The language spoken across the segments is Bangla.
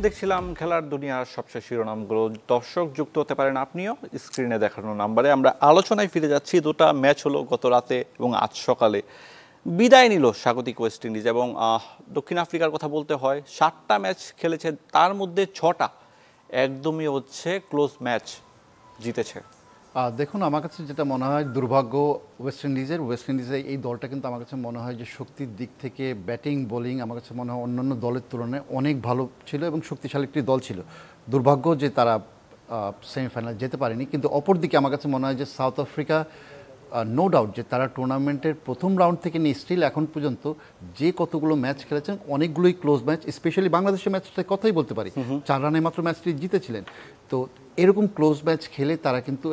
দেখছিলাম খেলার দুনিয়ার সবচেয়ে শিরোনামগুলো। দর্শক যুক্ত হতে পারেন আপনিও স্ক্রিনে দেখানো নাম্বারে। আমরা আলোচনায় ফিরে যাচ্ছি। দুটা ম্যাচ হলো গত রাতে এবং আজ সকালে। বিদায় নিল স্বাগতিক ওয়েস্ট ইন্ডিজ এবং দক্ষিণ আফ্রিকার কথা বলতে হয় 7টা ম্যাচ খেলেছে, তার মধ্যে 6টা একদমই হচ্ছে ক্লোজ ম্যাচ জিতেছে। দেখুন, আমার কাছে যেটা মনে হয় দুর্ভাগ্য ওয়েস্ট ইন্ডিজের এই দলটা কিন্তু আমার কাছে মনে হয় যে শক্তির দিক থেকে ব্যাটিং বোলিং আমার কাছে মনে হয় অন্যান্য দলের তুলনায় অনেক ভালো ছিল এবং শক্তিশালী একটি দল ছিল। দুর্ভাগ্য যে তারা সেমিফাইনাল যেতে পারেনি। কিন্তু অপরদিকে আমার কাছে মনে হয় যে সাউথ আফ্রিকা নো ডাউট যে তারা টুর্নামেন্টের প্রথম রাউন্ড থেকে নিয়ে স্টিল এখন পর্যন্ত যে কতগুলো ম্যাচ খেলেছেন অনেকগুলোই ক্লোজ ম্যাচ। স্পেশালি বাংলাদেশের ম্যাচটার কথাই বলতে পারি, 4 রানে মাত্র ম্যাচটি জিতেছিলেন। তো এরকম ক্লোজ ম্যাচ খেলে তারা কিন্তু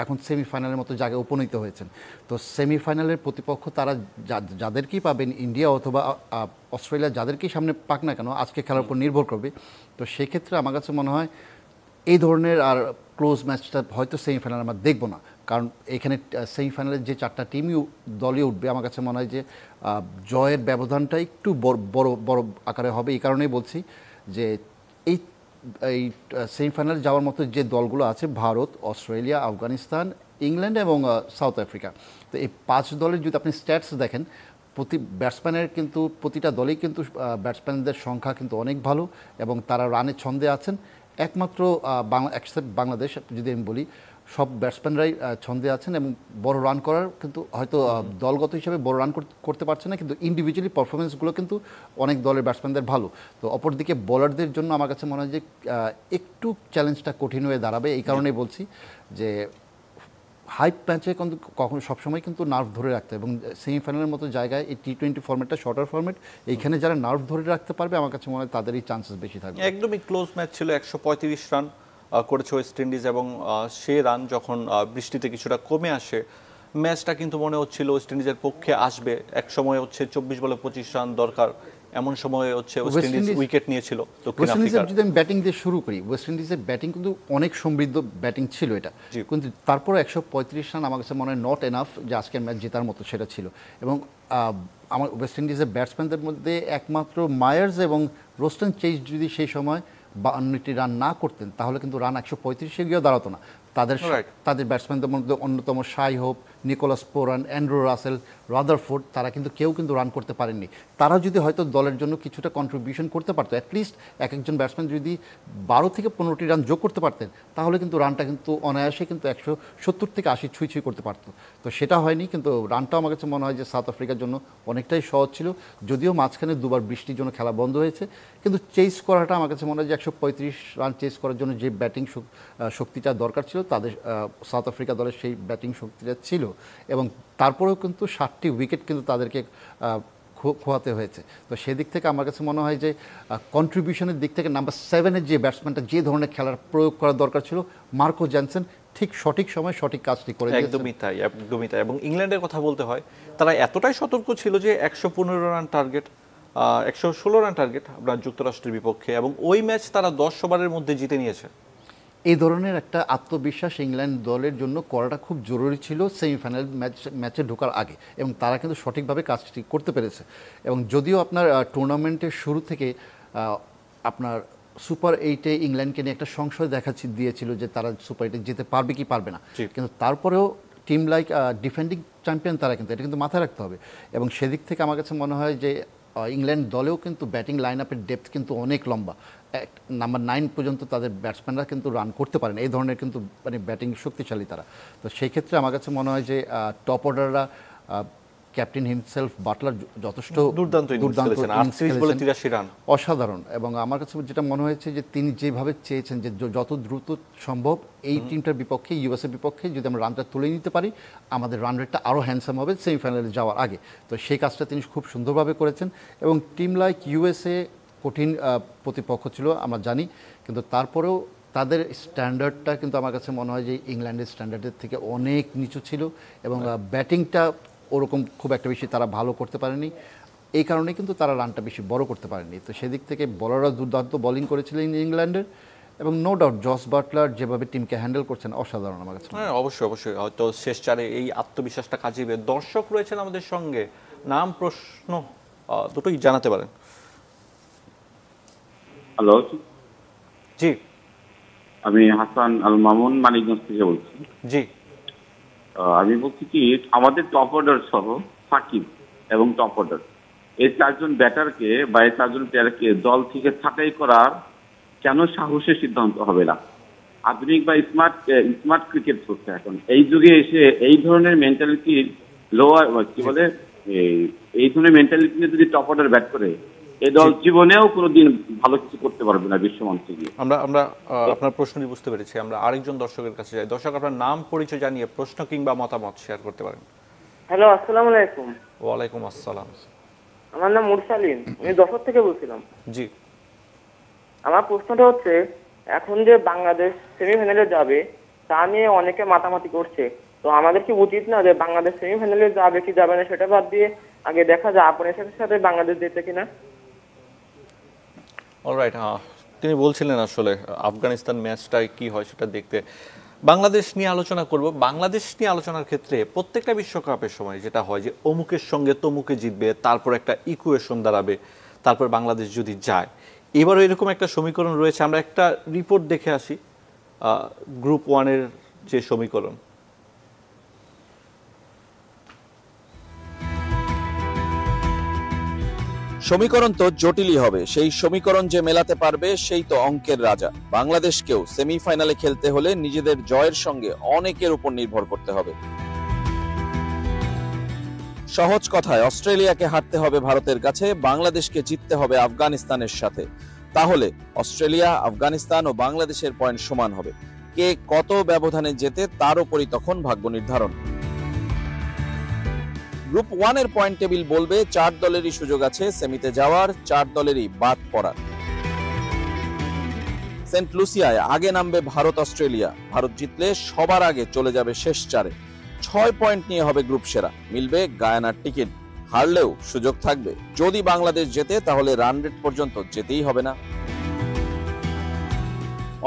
এখন সেমিফাইনালের মতো জায়গায় উপনীত হয়েছেন। তো সেমিফাইনালের প্রতিপক্ষ তারা যাদেরকেই পাবেন, ইন্ডিয়া অথবা অস্ট্রেলিয়া যাদেরকেই সামনে পাক না কেন, আজকে খেলার উপর নির্ভর করবে। তো সেক্ষেত্রে আমার কাছে মনে হয় এই ধরনের আর ক্লোজ ম্যাচটা হয়তো সেমিফাইনাল আমরা দেখবো না। কারণ এখানে সেমিফাইনালের যে 4টা টিমই দলই উঠবে, আমার কাছে মনে হয় যে জয়ের ব্যবধানটা একটু বড় বড় আকারে হবে। এই কারণেই বলছি যে এই সেমিফাইনাল যাওয়ার মতো যে দলগুলো আছে, ভারত, অস্ট্রেলিয়া, আফগানিস্তান, ইংল্যান্ড এবং সাউথ আফ্রিকা, তো এই 5 দলের যদি আপনি স্ট্যাটস দেখেন, ব্যাটসম্যানের কিন্তু প্রতিটা দলেই কিন্তু ব্যাটসম্যানদের সংখ্যা কিন্তু অনেক ভালো এবং তারা রানের ছন্দে আছেন। একমাত্র এক্সেপ্ট বাংলাদেশ যদি আমি বলি, সব ব্যাটসম্যানরাই ছন্দে আছেন এবং বড় রান করার কিন্তু হয়তো দলগত হিসেবে বড় রান করতে পারছে না, কিন্তু ইন্ডিভিজুয়ালি পারফরমেন্সগুলো কিন্তু অনেক দলের ব্যাটসম্যানদের ভালো। তো অপরদিকে বোলারদের জন্য আমার কাছে মনে হয় যে একটু চ্যালেঞ্জটা কঠিন হয়ে দাঁড়াবে। এই কারণেই বলছি যে হাইপ ম্যাচে কিন্তু কখনো সবসময় কিন্তু নার্ভ ধরে রাখতে, এবং সেমিফাইনালের মতো জায়গায় এই টি20 ফর্মেটটা শর্টার ফর্মেট, এইখানে যারা নার্ভ ধরে রাখতে পারবে আমার কাছে মনে হয় তাদেরই চান্সেস বেশি থাকবে। একদমই ক্লোজ ম্যাচ ছিল। 135 রান করেছে ওয়েস্ট ইন্ডিজ এবং সে রান যখন বৃষ্টিতে কিছুটা কমে আসে, ম্যাচটা কিন্তু মনে হচ্ছিল ওয়েস্ট ইন্ডিজের পক্ষে আসবে। এক সময় হচ্ছে 24 বলে 25 রান দরকার, এমন সময় হচ্ছে ওয়েস্ট ইন্ডিজ উইকেট নিয়েছিল। ওয়েস্ট ইন্ডিজের যদি আমি ব্যাটিং দিয়ে শুরু করি, ওয়েস্ট ইন্ডিজের ব্যাটিং কিন্তু অনেক সমৃদ্ধ ব্যাটিং ছিল এটা, কিন্তু তারপর 135 রান আমার কাছে মনে হয় নট এনাফ যে আজকের ম্যাচ জেতার মতো সেটা ছিল। এবং আমার ওয়েস্ট ইন্ডিজের ব্যাটসম্যানদের মধ্যে একমাত্র মায়ার্স এবং রোস্টন চেজ যদি সেই সময় 52টি রান না করতেন, তাহলে কিন্তু রান 135-এ গিয়েও দাঁড়াতো না। তাদের ব্যাটসম্যানদের মধ্যে অন্যতম Shai Hope, Nicolas Pooran, Andrew Rasel, Rutherford, তারা কিন্তু কেউ রান করতে পারেননি। তারা যদি হয়তো দলের জন্য কিছুটা কন্ট্রিবিউশন করতে পারতো, অ্যাটলিস্ট একজন ব্যাটসম্যান যদি 12 থেকে 15টি রান যোগ করতে পারতেন, তাহলে কিন্তু রানটা কিন্তু অনায়াসে কিন্তু 170 থেকে 80 ছুঁই করতে পারতো। তো সেটা হয়নি, কিন্তু রানটাও আমার কাছে মনে হয় যে সাউথ আফ্রিকার জন্য অনেকটাই সহজ ছিল। যদিও মাঝখানে দুবার বৃষ্টির জন্য খেলা বন্ধ হয়েছে, কিন্তু চেস করাটা আমার কাছে মনে হয় যে 135 রান চেস করার জন্য যে ব্যাটিং শক্তিটা দরকার ছিল, তাদের সাউথ আফ্রিকা দলের সেই ব্যাটিং শক্তিটা ছিল। এবং তারপরেও কিন্তু 7টি উইকেট কিন্তু তাদেরকে খোয়াতে হয়েছে। তো সেদিক থেকে আমার কাছে মনে হয় যে কন্ট্রিবিউশনের দিক থেকে নাম্বার 7-এর যে ব্যাটসম্যানটা যে ধরনের খেলার প্রয়োগ করার দরকার ছিল, মার্কো জ্যানসেন ঠিক সঠিক সময় সঠিক কাজটি করে দিয়েছেন। একদমই তাই, একদমই তাই। এবং ইংল্যান্ডের কথা বলতে হয়, তারা এতটাই সতর্ক ছিল যে 115 রান টার্গেট, 116 রান টার্গেট আপনার যুক্তরাষ্ট্রের বিপক্ষে, এবং ওই ম্যাচ তারা 10 ওভারের মধ্যে জিতে নিয়েছে। এই ধরনের একটা আত্মবিশ্বাস ইংল্যান্ড দলের জন্য করাটা খুব জরুরি ছিল সেমিফাইনাল ম্যাচে ঢোকার আগে, এবং তারা কিন্তু সঠিকভাবে কাজটি করতে পেরেছে। এবং যদিও আপনার টুর্নামেন্টের শুরু থেকে আপনার সুপার 8-এ ইংল্যান্ডকে নিয়ে একটা সংশয় দিয়েছিল যে তারা সুপার 8-এ যেতে পারবে কি পারবে না, কিন্তু তারপরেও টিম লাইক ডিফেন্ডিং চ্যাম্পিয়ন তারা, কিন্তু এটা কিন্তু মাথায় রাখতে হবে। এবং সেদিক থেকে আমার কাছে মনে হয় যে ইংল্যান্ড দলেও কিন্তু ব্যাটিং লাইন আপের ডেপথ কিন্তু অনেক লম্বা। নাম্বার 9 পর্যন্ত তাদের ব্যাটসম্যানরা কিন্তু রান করতে পারেন, এই ধরনের কিন্তু মানে ব্যাটিং শক্তিশালী তারা। তো সেই ক্ষেত্রে আমার কাছে মনে হয় যে টপ অর্ডাররা, ক্যাপ্টেন হিমসেলফ বাটলার যথেষ্ট দুর্দান্ত অসাধারণ। এবং আমার কাছে যেটা মনে হয়েছে যে তিনি যেভাবে চেয়েছেন যে যত দ্রুত সম্ভব এই টিমটার বিপক্ষে, ইউএসএর বিপক্ষে যদি আমরা রানটা তুলে নিতে পারি, আমাদের রান রেটটা আরও হ্যান্ডসাম হবে সেমিফাইনালে যাওয়ার আগে। তো সেই কাজটা তিনি খুব সুন্দরভাবে করেছেন। এবং টিম লাইক ইউএসএ কঠিন প্রতিপক্ষ ছিল আমরা জানি, কিন্তু তারপরেও তাদের স্ট্যান্ডার্ডটা কিন্তু আমার কাছে মনে হয় যে ইংল্যান্ডের স্ট্যান্ডার্ডের থেকে অনেক নিচু ছিল, এবং ব্যাটিংটা ওরকম খুব একটা বেশি তারা ভালো করতে পারেনি। এই কারণে কিন্তু তারা রানটা বেশি বড় করতে পারেনি। তো সেদিক থেকে বলাররা দুর্দান্ত বোলিং করেছিলেন ইংল্যান্ডের, এবং নো ডাউট জস বাটলার যেভাবে টিমকে হ্যান্ডেল করছেন অসাধারণ আমার কাছে। হ্যাঁ, অবশ্যই অবশ্যই। হয়তো শেষ চারে এই আত্মবিশ্বাসটা কাজে দিবে। দর্শক রয়েছেন আমাদের সঙ্গে, নাম প্রশ্ন দুটোই জানাতে পারেন। হ্যালো, জি আমি হাসান আল মামুন মানিকগঞ্জ থেকে বলছি। জি আমি বলছি কি, আমাদের টপ অর্ডার সহ সাকিব এবং টপ অর্ডার এই চারজন ব্যাটারকে বা এই চারজন প্লেয়ারকে দল থেকে ছাঁটাই করার কেন সাহসের সিদ্ধান্ত হবে না? আধুনিক বা স্মার্ট ক্রিকেট চলছে এখন, এই যুগে এসে এই ধরনের মেন্টালিটি লোয়ার কি বলে এই ধরনের মেন্টালিটি নিয়ে যদি টপ অর্ডার ব্যাট করে, এই দল জীবনেও কোনোদিন ভালো কিছু করতে পারবে না বিশ্বমঞ্চে গিয়ে। আমরা আপনার প্রশ্নটি বুঝতে পেরেছি। আমরা আরেকজন দর্শকের কাছে যাই। দর্শক, আপনার নাম পরিচয় জানিয়ে প্রশ্ন কিংবা মতামত শেয়ার করতে পারেন। হ্যালো, আসসালামু আলাইকুম। ওয়ালাইকুম আসসালাম। আমার নাম মুরসালিন, আমি যশোর থেকে বলছিলাম। জি, আমার প্রশ্নটা হচ্ছে, এখন যে বাংলাদেশ সেমিফাইনালে যাবে তা নিয়ে অনেকে মাতামাতি করছে, তো আমাদের কি উচিত না যে বাংলাদেশ সেমিফাইনালে যাবে কি যাবে না সেটা বাদ দিয়ে আগে দেখা যায় আপনার সাথে বাংলাদেশ যেতে কিনা? অলরাইট। তিনি বলছিলেন আসলে আফগানিস্তান ম্যাচটা কি হয় সেটা দেখতে। বাংলাদেশ নিয়ে আলোচনা করব। বাংলাদেশ নিয়ে আলোচনার ক্ষেত্রে প্রত্যেকটা বিশ্বকাপের সময় যেটা হয় যে অমুকের সঙ্গে তমুকে জিতবে, তারপর একটা ইকুয়েশন দাঁড়াবে, তারপর বাংলাদেশ যদি যায়। এবারও এরকম একটা সমীকরণ রয়েছে। আমরা একটা রিপোর্ট দেখে আসি, গ্রুপ 1-এর যে সমীকরণ। সমীকরণ তো জটিলই হবে, সেই সমীকরণ যে মেলাতে পারবে সেই তো অঙ্কের রাজা। বাংলাদেশকেও সেমিফাইনালে খেলতে হলে নিজেদের জয়ের সঙ্গে অনেকের উপর নির্ভর করতে হবে। সহজ কথায় অস্ট্রেলিয়াকে হারতে হবে ভারতের কাছে, বাংলাদেশকে জিততে হবে আফগানিস্তানের সাথে। তাহলে অস্ট্রেলিয়া, আফগানিস্তান ও বাংলাদেশের পয়েন্ট সমান হবে। কে কত ব্যবধানে জেতে তার উপরই তখন ভাগ্য নির্ধারণ। গ্রুপ 1-এর পয়েন্ট টেবিল বলবে 4 দলেরই সুযোগ আছে সেমিতে যাওয়ার, 4 দলেরই বাদ পড়ার। সেন্ট লুসিয়ায় আগে নামবে ভারত অস্ট্রেলিয়া। ভারত জিতলে সবার আগে চলে যাবে শেষ 4-এ। 6 পয়েন্ট নিয়ে হবে গ্রুপ সেরা, মিলবে গায়ানার টিকিট। হারলেও সুযোগ থাকবে। যদি বাংলাদেশ জেতে তাহলে রান রেট পর্যন্ত যেতেই হবে না।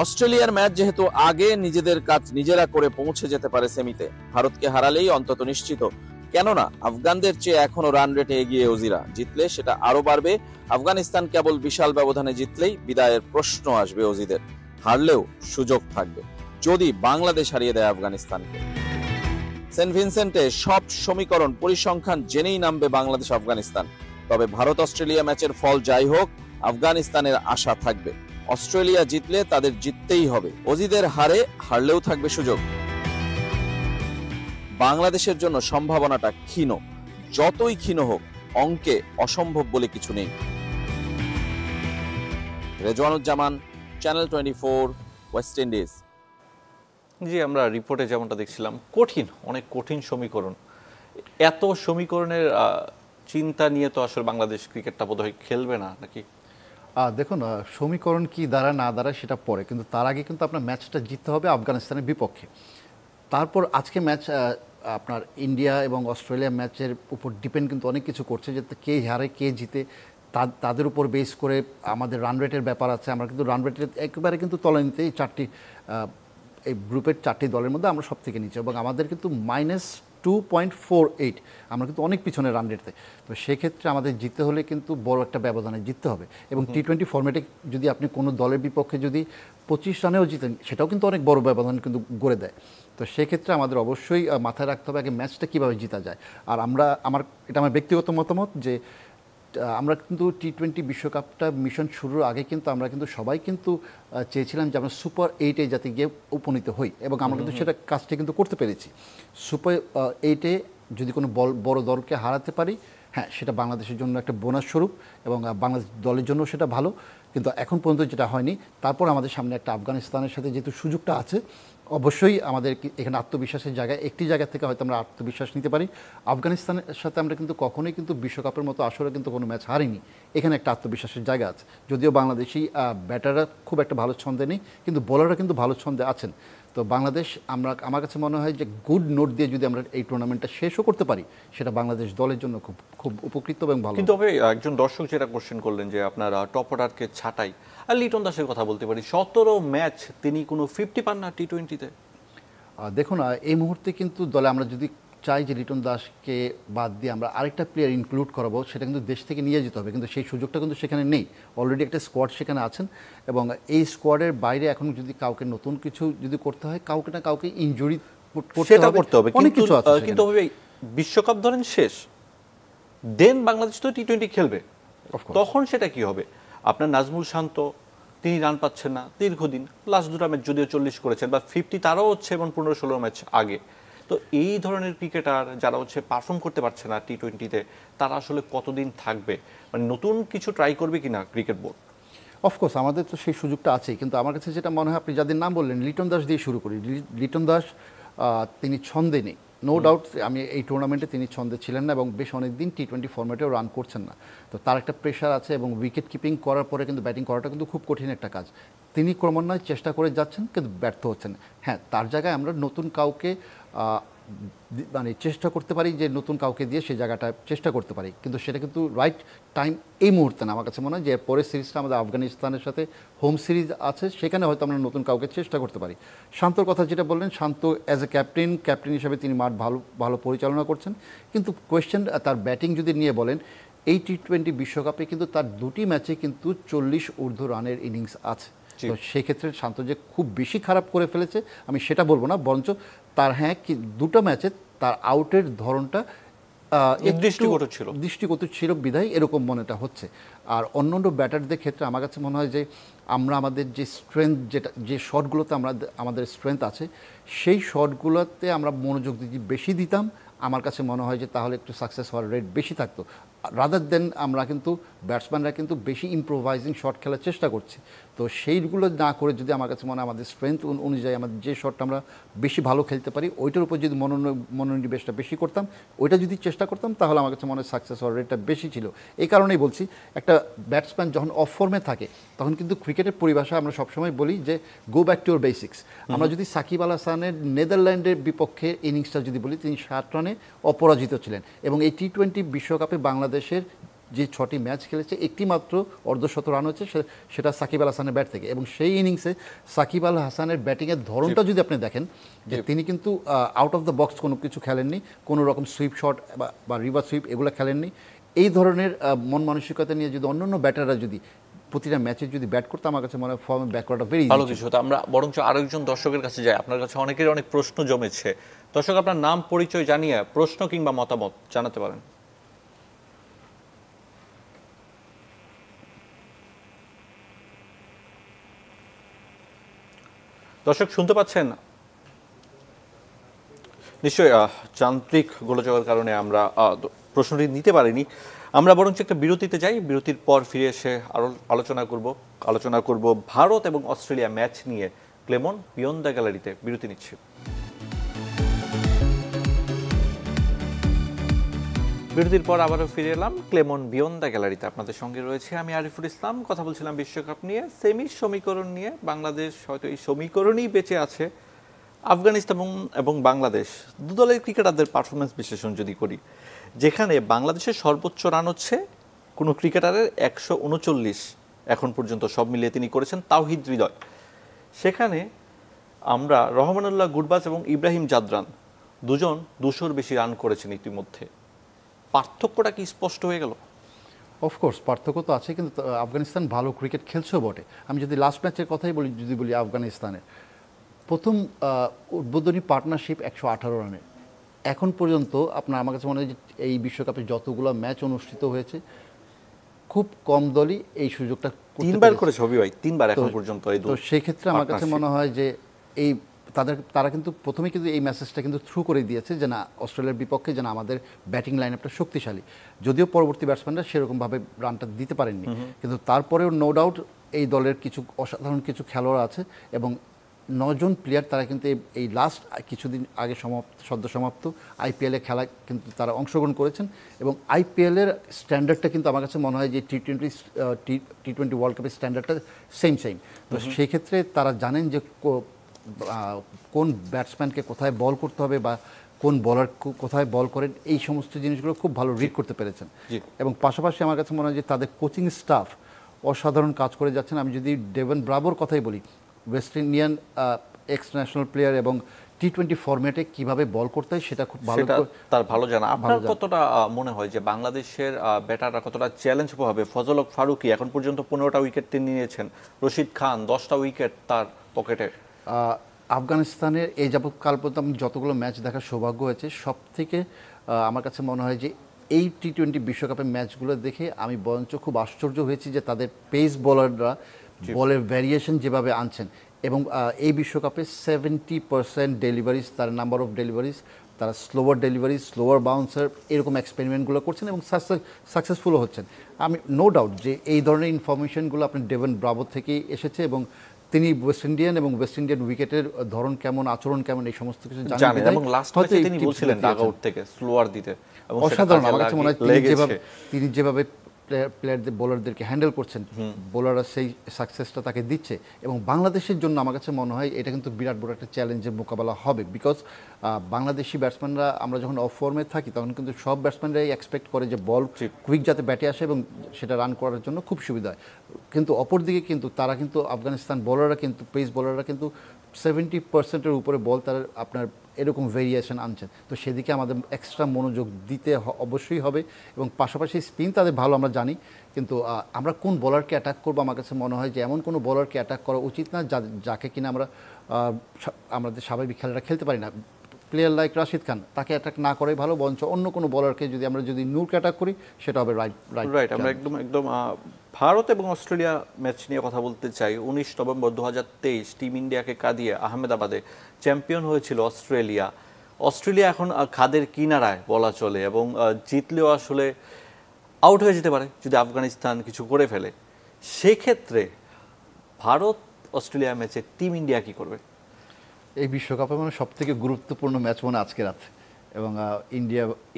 অস্ট্রেলিয়ার ম্যাচ যেহেতু আগে, নিজেদের কাজ নিজেরা করে পৌঁছে যেতে পারে সেমিতে। ভারতকে হারালেই অন্তত নিশ্চিত, কেননা আফগানদের চেয়ে এখনো রান রেটে এগিয়ে অজিরা। জিতলে সেটা আরো বাড়বে। আফগানিস্তান কেবল বিশাল ব্যবধানে জিতলেই বিদায়ের প্রশ্ন আসবে অজিদের। হারলেও সুযোগ থাকবে যদি বাংলাদেশ হারিয়ে দেয় আফগানিস্তানকে। সেন্ট ভিনসেন্টে সব সমীকরণ পরিসংখ্যান জেনেই নামবে বাংলাদেশ আফগানিস্তান। তবে ভারত অস্ট্রেলিয়া ম্যাচের ফল যাই হোক, আফগানিস্তানের আশা থাকবে। অস্ট্রেলিয়া জিতলে তাদের জিততেই হবে। অজিদের হারলেও থাকবে সুযোগ। বাংলাদেশের জন্য সম্ভাবনাটা ক্ষীণ। যতই ক্ষীণ হোক, অঙ্কে অসম্ভব বলে কিছু নেই। Rezwanuzzaman, channel 24, West Indies. জি, আমরা রিপোর্টে যেমনটা দেখছিলাম, অনেক কঠিন সমীকরণ। এত সমীকরণের চিন্তা নিয়ে তো আসলে বাংলাদেশ ক্রিকেটটা বোধহয় খেলবে না, নাকি? দেখুন, সমীকরণ কি দাঁড়ায় না দাঁড়ায় সেটা পরে, কিন্তু তার আগে কিন্তু আপনার ম্যাচটা জিততে হবে আফগানিস্তানের বিপক্ষে। তারপর আজকে ম্যাচ আপনার ইন্ডিয়া এবং অস্ট্রেলিয়া ম্যাচের উপর ডিপেন্ড কিন্তু অনেক কিছু করছে, যে কে হারে কে জিতে তাদের উপর বেস করে আমাদের রান রেটের ব্যাপার আছে। আমরা কিন্তু রান রেটের একেবারে কিন্তু তলানিতে এই গ্রুপের 4টি দলের মধ্যে আমরা সব থেকে নিচে, এবং আমাদের কিন্তু -2.48, আমরা কিন্তু অনেক পিছনে রান রেটে। তো সেক্ষেত্রে আমাদের জিততে হলে কিন্তু বড় একটা ব্যবধানে জিততে হবে। এবং T20 ফরম্যাটে যদি আপনি কোনো দলের বিপক্ষে যদি 25 রানেও জিতেন, সেটাও কিন্তু অনেক বড় ব্যবধান কিন্তু গড়ে দেয়। তো সেক্ষেত্রে আমাদের অবশ্যই মাথায় রাখতে হবে আগে ম্যাচটা কীভাবে জিতা যায়। আর এটা আমার ব্যক্তিগত মতামত যে আমরা কিন্তু T20 বিশ্বকাপটা মিশন শুরুর আগে কিন্তু আমরা কিন্তু সবাই কিন্তু চেয়েছিলাম যে আমরা সুপার 8-এ যাতে গিয়ে উপনীত হই, এবং আমরা কিন্তু সেটা কাজটা কিন্তু করতে পেরেছি। সুপার 8-এ যদি কোনো বড় দলকে হারাতে পারি, হ্যাঁ, সেটা বাংলাদেশের জন্য একটা বোনাস স্বরূপ, এবং বাংলাদেশ দলের জন্য সেটা ভালো। কিন্তু এখন পর্যন্ত যেটা হয়নি। তারপর আমাদের সামনে একটা আফগানিস্তানের সাথে যেহেতু সুযোগটা আছে, অবশ্যই আমাদের এখানে আত্মবিশ্বাসের জায়গায় একটি জায়গা থেকে হয়তো আমরা আত্মবিশ্বাস নিতে পারি। আফগানিস্তানের সাথে আমরা কিন্তু কখনোই কিন্তু বিশ্বকাপের মতো আসরে কিন্তু কোনো ম্যাচ হারিনি। এখানে একটা আত্মবিশ্বাসের জায়গা আছে। যদিও বাংলাদেশি ব্যাটাররা খুব একটা ভালো ছন্দে নেই, কিন্তু বোলাররা কিন্তু ভালো ছন্দে আছেন। তো বাংলাদেশ, আমার কাছে মনে হয় যে গুড নোট দিয়ে যদি আমরা এই টুর্নামেন্টটা শেষও করতে পারি, সেটা বাংলাদেশ দলের জন্য খুব খুব উপকৃত এবং ভালো। কিন্তু তবে একজন দর্শক যেটা কোশ্চেন করলেন যে আপনার টপ অর্ডারকে ছাঁটাই, আর লিটন দাসের কথা বলতে পারি, 17 ম্যাচ তিনি কোনো 50 পান না T20-তে। দেখুন, এই মুহূর্তে কিন্তু দলে আমরা যদি চাই যে লিটন দাসকে বাদ দিয়ে আমরা আরেকটা প্লেয়ার ইনক্লুড করাবো, সেটা কিন্তু দেশ থেকে নিয়ে যেতে হবে, কিন্তু সেই সুযোগটা কিন্তু সেখানে নেই। অলরেডি একটা স্কোয়াড সেখানে আছেন এবং এই স্কোয়াডের বাইরে এখন যদি কাউকে নতুন কিছু যদি করতে হয়, কাউকে না কাউকে ইনজুরি সেটা করতে হবে, অনেক কিছু আছে কিন্তু বিশ্বকাপ ধরেন শেষ, দেন বাংলাদেশ তো টি-20 খেলবে, তখন সেটা কি হবে? আপনার নাজমুল শান্ত, তিনি রান পাচ্ছেন না দীর্ঘদিন, লাস্ট দুটো ম্যাচ যদিও 40 করেছেন বা 50 তারাও হচ্ছে এবং 15-16 ম্যাচ আগে। তো এই ধরনের ক্রিকেটার যারা হচ্ছে পারফর্ম করতে পারছে না টি-20-তে, তারা আসলে কতদিন থাকবে? মানে নতুন কিছু ট্রাই করবে কিনা ক্রিকেট বোর্ড? অফকোর্স আমাদের তো সেই সুযোগটা আছেই, কিন্তু আমার কাছে যেটা মনে হয়, আপনি যাদের নাম বললেন, লিটন দাস দিয়ে শুরু করি। লিটন দাস তিনি ছন্দে নেই, নো ডাউট। আমি এই টুর্নামেন্টে তিনি ছন্দে ছিলেন না এবং বেশ অনেক দিন টি-20 ফরম্যাটেও রান করছেন না। তো তার একটা প্রেশার আছে এবং উইকেট কিপিং করার পরে কিন্তু ব্যাটিং করাটা কিন্তু খুব কঠিন একটা কাজ। তিনি ক্রমান্বয়ে চেষ্টা করে যাচ্ছেন কিন্তু ব্যর্থ হচ্ছেন। হ্যাঁ, তার জায়গায় আমরা নতুন কাউকে মানে চেষ্টা করতে পারি, যে নতুন কাউকে দিয়ে সেই জায়গাটা চেষ্টা করতে পারি, কিন্তু সেটা কিন্তু রাইট টাইম এই মুহূর্তে না। আমার কাছে মনে হয় যে পরের সিরিজটা আমাদের আফগানিস্তানের সাথে হোম সিরিজ আছে, সেখানে হয়তো আমরা নতুন কাউকে চেষ্টা করতে পারি। শান্তর কথা যেটা বললেন, শান্ত অ্যাজ এ ক্যাপ্টেন হিসেবে তিনি মাঠ ভালো পরিচালনা করছেন, কিন্তু কোয়েশ্চেন তার ব্যাটিং যদি নিয়ে বলেন, এই টি-20 বিশ্বকাপে কিন্তু তার দুটি ম্যাচে কিন্তু 40 ঊর্ধ্ব রানের ইনিংস আছে। তো সেক্ষেত্রে শান্ত যে খুব বেশি খারাপ করে ফেলেছে আমি সেটা বলবো না, বরঞ্চ তার দুটো ম্যাচে তার আউটের ধরনটা দৃষ্টিগত ছিল বিধায় এরকম মনেটা হচ্ছে। আর অন্যান্য ব্যাটারদের ক্ষেত্রে আমার কাছে মনে হয় যে আমরা আমাদের যে স্ট্রেংথ, যে শটগুলোতে আমাদের স্ট্রেংথ আছে, সেই শটগুলোতে আমরা মনোযোগ যদি বেশি দিতাম, আমার কাছে মনে হয় যে তাহলে একটু সাকসেস হওয়ার রেট বেশি থাকতো। রাদার দেন আমরা কিন্তু ব্যাটসম্যানরা কিন্তু বেশি ইম্প্রোভাইজিং শট খেলার চেষ্টা করছি। তো সেইগুলো না করে যদি আমার কাছে মনে হয় আমাদের স্ট্রেংথ অনুযায়ী আমাদের যে শটটা আমরা বেশি ভালো খেলতে পারি, ওইটার উপর যদি মনোনিবেশটা বেশি করতাম, ওইটা যদি চেষ্টা করতাম, তাহলে আমার কাছে মনে হয় সাকসেস হওয়ার রেটটা বেশি ছিল। এই কারণেই বলছি, একটা ব্যাটসম্যান যখন অফ ফর্মে থাকে, তখন কিন্তু ক্রিকেটের পরিভাষায় আমরা সবসময় বলি যে go back to your basics. আমরা যদি সাকিব আল হাসানের নেদারল্যান্ডের বিপক্ষে ইনিংসটা যদি বলি, তিনি 7 রানে অপরাজিত ছিলেন এবং এই টি-20 বিশ্বকাপে বাংলাদেশের যে 6টি ম্যাচ খেলেছে, একটি মাত্র অর্ধশত রান হচ্ছে, সেটা সাকিব আল হাসানের ব্যাট থেকে। এবং সেই ইনিংসে সাকিব আল হাসানের ব্যাটিংয়ের ধরনটা যদি আপনি দেখেন, যে তিনি কিন্তু আউট অফ দ্য বক্স কোনো কিছু খেলেননি, কোনো রকম সুইপ শট বা রিভার সুইপ এগুলো খেলেননি। এই ধরনের মন মানসিকতা নিয়ে যদি অন্যান্য ব্যাটাররা যদি প্রতিটা ম্যাচে যদি ব্যাট করতে, আমার কাছে মনে হয় ফর্মে ব্যাক করাটা ভেরি ভালো কিছু হতো। আমরা বরঞ্চ আরেকজন দর্শকের কাছে যাই, আপনার কাছে অনেকের অনেক প্রশ্ন জমেছে। দর্শক, আপনার নাম পরিচয় জানিয়ে প্রশ্ন কিংবা মতামত জানাতে পারেন। দর্শক শুনতে পাচ্ছেন? নিশ্চয়ই যান্ত্রিক গোলযোগের কারণে আমরা প্রশ্নটি নিতে পারিনি। আমরা বরঞ্চ একটা বিরতিতে যাই, বিরতির পর ফিরে এসে আরো আলোচনা করব ভারত এবং অস্ট্রেলিয়া ম্যাচ নিয়ে। ক্লেমন বিয়ন্ড দ্য গ্যালারিতে বিরতি নিচ্ছি। বিরতির পর আবারও ফিরে এলাম ক্লেমন বিয়ন্ড দ্য গ্যালারিতে। আপনাদের সঙ্গে রয়েছে আমি আরিফুল ইসলাম। কথা বলছিলাম বিশ্বকাপ নিয়ে, সেমির সমীকরণ নিয়ে। বাংলাদেশ হয়তো এই সমীকরণেই বেঁচে আছে। আফগানিস্তান এবং বাংলাদেশ দু দলের ক্রিকেটারদের পারফরমেন্স বিশ্লেষণ যদি করি, যেখানে বাংলাদেশের সর্বোচ্চ রান হচ্ছে কোনো ক্রিকেটারের 139 এখন পর্যন্ত, সব মিলিয়ে তিনি করেছেন তাওহিদ হৃদয়। সেখানে আমরা রহমানুল্লাহ গুরবাজ এবং ইব্রাহিম জাদরান দুজন 200-র বেশি রান করেছেন ইতিমধ্যে। পার্থক্যটা কি স্পষ্ট হয়ে গেল? অফকোর্স পার্থক্য তো আছে, কিন্তু আফগানিস্তান ভালো ক্রিকেট খেলছেও বটে। আমি যদি লাস্ট ম্যাচের কথাই বলি আফগানিস্তানের প্রথম উদ্বোধনী পার্টনারশিপ 118 রানে। এখন পর্যন্ত আমার কাছে মনে হয় যে এই বিশ্বকাপে যতগুলো ম্যাচ অনুষ্ঠিত হয়েছে, খুব কম দলই এই সুযোগটা 3বার করেছে হবি ভাই, 3বার এখন পর্যন্ত। তো সেই ক্ষেত্রে আমার কাছে মনে হয় যে তারা কিন্তু প্রথমে কিন্তু এই মেসেজটা কিন্তু থ্রু করে দিয়েছে যে না, অস্ট্রেলিয়ার বিপক্ষে যেন আমাদের ব্যাটিং লাইন আপটা শক্তিশালী। যদিও পরবর্তী ব্যাটসম্যানরা সেরকমভাবে রানটা দিতে পারেননি, কিন্তু তারপরেও নো ডাউট এই দলের কিছু অসাধারণ কিছু খেলোয়াড় আছে এবং 9 জন প্লেয়ার তারা কিন্তু এই লাস্ট কিছুদিন আগে সদ্য সমাপ্ত আইপিএলে খেলা কিন্তু তারা অংশগ্রহণ করেছেন এবং আইপিএলের স্ট্যান্ডার্ডটা কিন্তু আমার কাছে মনে হয় যে টি-20 ওয়ার্ল্ড কাপের স্ট্যান্ডার্ডটা সেম। তো সেই ক্ষেত্রে তারা জানেন যে কোন ব্যাটসম্যানকে কোথায় বল করতে হবে বা কোন বলার কোথায় বল করেন, এই সমস্ত জিনিসগুলো খুব ভালো রিড করতে পেরেছেন। এবং পাশাপাশি আমার কাছে মনে হয় যে তাদের কোচিং স্টাফ অসাধারণ কাজ করে যাচ্ছেন। আমি যদি ডেভন ব্রাভোর কথাই বলি, West Indian x national player এবং টি-20 ফরম্যাটে কিভাবে বল করতে হয় সেটা খুব ভালো সেটা তার ভালো জানা। আপনার কতটা মনে হয় যে বাংলাদেশের ব্যাটাররা কতটা চ্যালেঞ্জ হবে? ফজল হক ফারুকী এখন পর্যন্ত 15টা উইকেট তিনি নিয়েছেন, রশিদ খান 10টা উইকেট তার পকেটে। আফগানিস্তানের এই যাবৎকাল পর্যন্ত আমি যতগুলো ম্যাচ দেখার সৌভাগ্য হয়েছে, সব থেকে আমার কাছে মনে হয় যে এই টি-20 বিশ্বকাপের ম্যাচগুলো দেখে আমি বরঞ্চ খুব আশ্চর্য হয়েছি যে তাদের পেস বোলাররা বলের ভ্যারিয়েশন যেভাবে আনছেন, এবং এই বিশ্বকাপে 70% ডেলিভারিজ, তার নাম্বার অফ ডেলিভারিজ, তারা স্লোয়ার ডেলিভারি, স্লোয়ার বাউন্সার, এরকম এক্সপেরিমেন্টগুলো করছেন এবং সাকসেসফুলও হচ্ছেন। আমি নো ডাউট যে এই ধরনের ইনফরমেশনগুলো আপনার ডেভন ব্রাভো থেকেই এসেছে, এবং তিনি ওয়েস্ট ইন্ডিয়ান উইকেটের ধরন কেমন, আচরণ কেমন, এই সমস্ত কিছু জানেন এবং লাস্ট ম্যাচে তিনি বলছিলেন ডাগ আউট থেকে স্লোয়ার দিতে, এবং অসাধারণ। আমার কাছে মনে হয় তিনি যেভাবে প্লেয়ারদের বোলারদেরকে হ্যান্ডেল করছেন, বোলাররা সেই সাকসেসটা তাকে দিচ্ছে, এবং বাংলাদেশের জন্য আমার কাছে মনে হয় এটা কিন্তু বিরাট বড় একটা চ্যালেঞ্জের মোকাবেলা হবে। বিকজ বাংলাদেশি ব্যাটসম্যানরা, আমরা যখন অফ ফর্মে থাকি তখন কিন্তু সব ব্যাটসম্যানরাই এক্সপেক্ট করে যে বল কুইক যাতে ব্যাটে আসে এবং সেটা রান করার জন্য খুব সুবিধা হয়। কিন্তু অপরদিকে কিন্তু তারা কিন্তু আফগানিস্তান বোলাররা কিন্তু, পেস বোলাররা কিন্তু 70%-এর উপরে বল তারা আপনার এরকম ভেরিয়েশন আনছেন। তো সেদিকে আমাদের এক্সট্রা মনোযোগ দিতে অবশ্যই হবে, এবং পাশাপাশি স্পিন তাদের ভালো আমরা জানি, কিন্তু আমরা কোন বোলারকে অ্যাটাক করবো, আমার কাছে মনে হয় যে এমন কোনো বোলারকে অ্যাটাক করা উচিত না যাকে কিনা আমাদের স্বাভাবিক খেলাটা খেলতে পারি না। প্লেয়ার লাইক রাশিদ খান, তাকে অ্যাটাক না করাই ভালো, বরঞ্চ অন্য কোনো বোলারকে যদি নূরকে অ্যাটাক করি সেটা হবে রাইট। আমরা একদম ভারত এবং অস্ট্রেলিয়া ম্যাচ নিয়ে কথা বলতে চাই। 19 নভেম্বর 2023 টিম ইন্ডিয়াকে কাঁদিয়ে আহমেদাবাদে চ্যাম্পিয়ন হয়েছিল অস্ট্রেলিয়া এখন খাদের কিনারায় বলা চলে, এবং জিতলেও আসলে আউট হয়ে যেতে পারে যদি আফগানিস্তান কিছু করে ফেলে। সেক্ষেত্রে ভারত অস্ট্রেলিয়া ম্যাচে টিম ইন্ডিয়া কি করবে? এই বিশ্বকাপে মানে সবথেকে গুরুত্বপূর্ণ ম্যাচ মনে আজকে রাত, এবং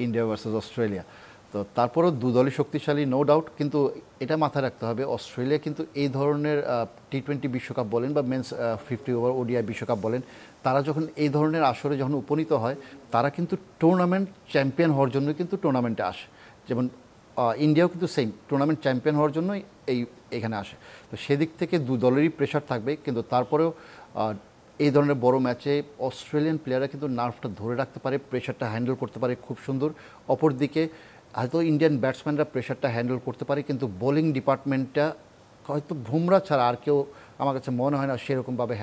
ইন্ডিয়া ভার্সেস অস্ট্রেলিয়া। তো তারপরেও দু দলই শক্তিশালী, নো ডাউট, কিন্তু এটা মাথায় রাখতে হবে অস্ট্রেলিয়া কিন্তু এই ধরনের টি-20 বিশ্বকাপ বলেন বা মেন্স 50 ওভার ওডিআই বিশ্বকাপ বলেন, তারা যখন এই ধরনের আসরে যখন উপনীত হয়, তারা কিন্তু টুর্নামেন্ট চ্যাম্পিয়ন হওয়ার জন্য কিন্তু টুর্নামেন্টে আসে। যেমন ইন্ডিয়াও কিন্তু সেম টুর্নামেন্ট চ্যাম্পিয়ন হওয়ার জন্যই এখানে আসে। তো সেদিক থেকে দু দলেরই প্রেশার থাকবে, কিন্তু তারপরেও এই ধরনের বড় ম্যাচে অস্ট্রেলিয়ান প্লেয়াররা কিন্তু নার্ভটা ধরে রাখতে পারে, প্রেশারটা হ্যান্ডেল করতে পারে খুব সুন্দর। অপরদিকে হয়তো ইন্ডিয়ান ব্যাটসম্যানরা প্রেশারটা হ্যান্ডেল করতে পারে, কিন্তু বোলিং ডিপার্টমেন্টটা হয়তো বুমরা ছাড়া আর কেউ আমার কাছে মনে হয় না সেরকমভাবে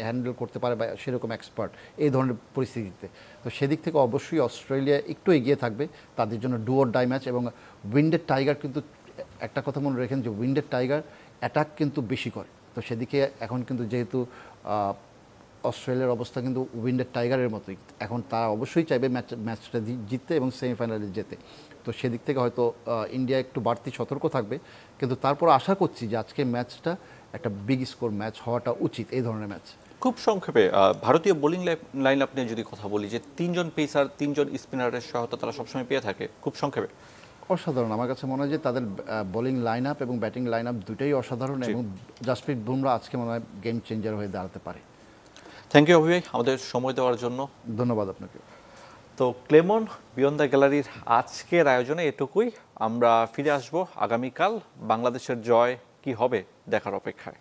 হ্যান্ডেল করতে পারে বা সেরকম এক্সপার্ট এই ধরনের পরিস্থিতিতে। তো সেদিক থেকে অবশ্যই অস্ট্রেলিয়া একটু এগিয়ে থাকবে, তাদের জন্য ডু অর ডাই ম্যাচ। এবং উইন্ডেড টাইগার কিন্তু একটা কথা মনে রেখেন যে উইন্ডেড টাইগার অ্যাটাক কিন্তু বেশি করে। তো সেদিকে এখন কিন্তু যেহেতু অস্ট্রেলিয়ার অবস্থা কিন্তু উইন্ডেড টাইগারের মতোই, এখন তারা অবশ্যই চাইবে ম্যাচটা জিততে এবং সেমিফাইনালে যেতে। তো সেদিক থেকে হয়তো ইন্ডিয়া একটু বাড়তি সতর্ক থাকবে, কিন্তু তারপর আশা করছি যে আজকে ম্যাচটা একটা বিগ স্কোর ম্যাচ হওয়াটা উচিত এই ধরনের ম্যাচ। খুব সংক্ষেপে ভারতীয় বোলিং লাইন আপ নিয়ে যদি কথা বলি, যে 3জন পেসার 3জন স্পিনারের সহায়তা তারা সবসময় পেয়ে থাকে, খুব সংক্ষেপে। অসাধারণ, আমার কাছে মনে হয় যে তাদের বোলিং লাইন আপ এবং ব্যাটিং লাইন আপ দুটোই অসাধারণ, এবং জাসপ্রীত বুমরা আজকে মনে হয় গেম চেঞ্জার হয়ে দাঁড়াতে পারে। থ্যাংক ইউ অভি ভাই আমাদের সময় দেওয়ার জন্য। ধন্যবাদ আপনাকে। তো ক্লেমন বিয়ন্ড দ্য গ্যালারির আজকের আয়োজনে এটুকুই। আমরা ফিরে আসব আগামীকাল। বাংলাদেশের জয় কি হবে দেখার অপেক্ষায়।